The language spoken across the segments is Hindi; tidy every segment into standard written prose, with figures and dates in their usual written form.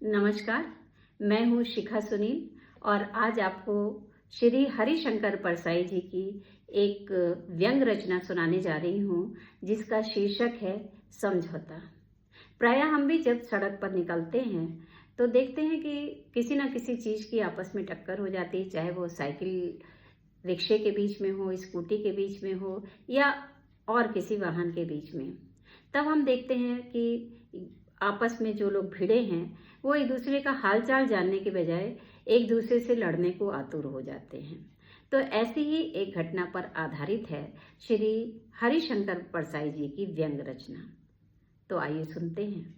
नमस्कार, मैं हूँ शिखा सुनील और आज आपको श्री हरिशंकर परसाई जी की एक व्यंग रचना सुनाने जा रही हूँ, जिसका शीर्षक है समझौता। प्रायः हम भी जब सड़क पर निकलते हैं तो देखते हैं कि किसी न किसी चीज़ की आपस में टक्कर हो जाती है, चाहे वो साइकिल रिक्शे के बीच में हो, स्कूटी के बीच में हो या और किसी वाहन के बीच में। तब हम देखते हैं कि आपस में जो लोग भिड़े हैं वो एक दूसरे का हालचाल जानने के बजाय एक दूसरे से लड़ने को आतुर हो जाते हैं। तो ऐसी ही एक घटना पर आधारित है श्री हरिशंकर परसाई जी की व्यंग रचना। तो आइए सुनते हैं।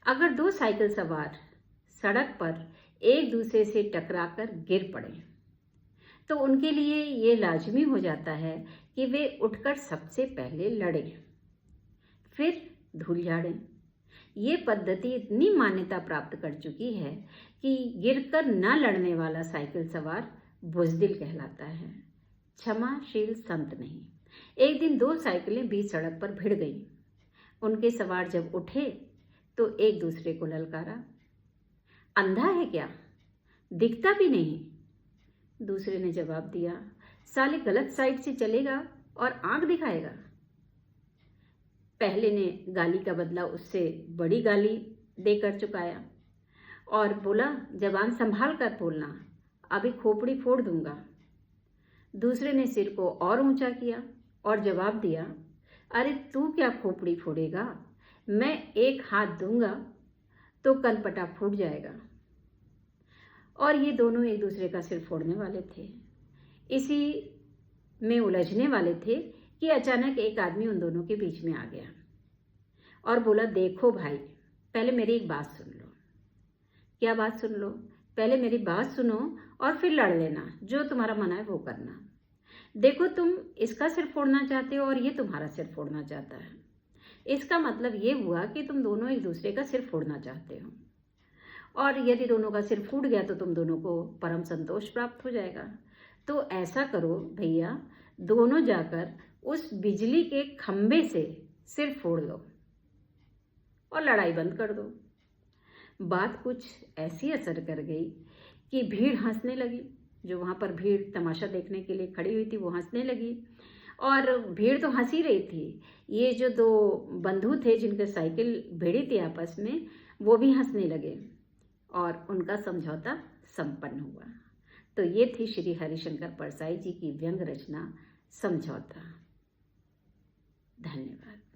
अगर दो साइकिल सवार सड़क पर एक दूसरे से टकराकर गिर पड़े तो उनके लिए ये लाजमी हो जाता है कि वे उठकर सबसे पहले लड़ें, फिर धूल झाड़ें। ये पद्धति इतनी मान्यता प्राप्त कर चुकी है कि गिरकर न लड़ने वाला साइकिल सवार बुज़दिल कहलाता है, क्षमाशील संत नहीं। एक दिन दो साइकिलें बीच सड़क पर भिड़ गईं। उनके सवार जब उठे तो एक दूसरे को ललकारा, अंधा है क्या, दिखता भी नहीं। दूसरे ने जवाब दिया, साले गलत साइड से चलेगा और आंख दिखाएगा। पहले ने गाली का बदला उससे बड़ी गाली देकर चुकाया और बोला, जबान संभाल कर बोलना, अभी खोपड़ी फोड़ दूंगा। दूसरे ने सिर को और ऊंचा किया और जवाब दिया, अरे तू क्या खोपड़ी फोड़ेगा, मैं एक हाथ दूंगा तो कनपटा फूट जाएगा। और ये दोनों एक दूसरे का सिर फोड़ने वाले थे। इसी में उलझने वाले थे कि अचानक एक आदमी उन दोनों के बीच में आ गया और बोला, देखो भाई, पहले मेरी एक बात सुन लो। क्या बात सुन लो? पहले मेरी बात सुनो और फिर लड़ लेना, जो तुम्हारा मन है वो करना। देखो, तुम इसका सिर फोड़ना चाहते हो और ये तुम्हारा सिर फोड़ना चाहता है। इसका मतलब ये हुआ कि तुम दोनों एक दूसरे का सिर फोड़ना चाहते हो, और यदि दोनों का सिर फूट गया तो तुम दोनों को परम संतोष प्राप्त हो जाएगा। तो ऐसा करो भैया, दोनों जाकर उस बिजली के खंभे से सिर फोड़ लो और लड़ाई बंद कर दो। बात कुछ ऐसी असर कर गई कि भीड़ हंसने लगी। जो वहाँ पर भीड़ तमाशा देखने के लिए खड़ी हुई थी वो हंसने लगी, और भीड़ तो हंस ही रही थी। ये जो दो बंधु थे जिनके साइकिल भिड़ी थी आपस में, वो भी हंसने लगे और उनका समझौता संपन्न हुआ। तो ये थी श्री हरिशंकर परसाई जी की व्यंग रचना समझौता। धन्यवाद।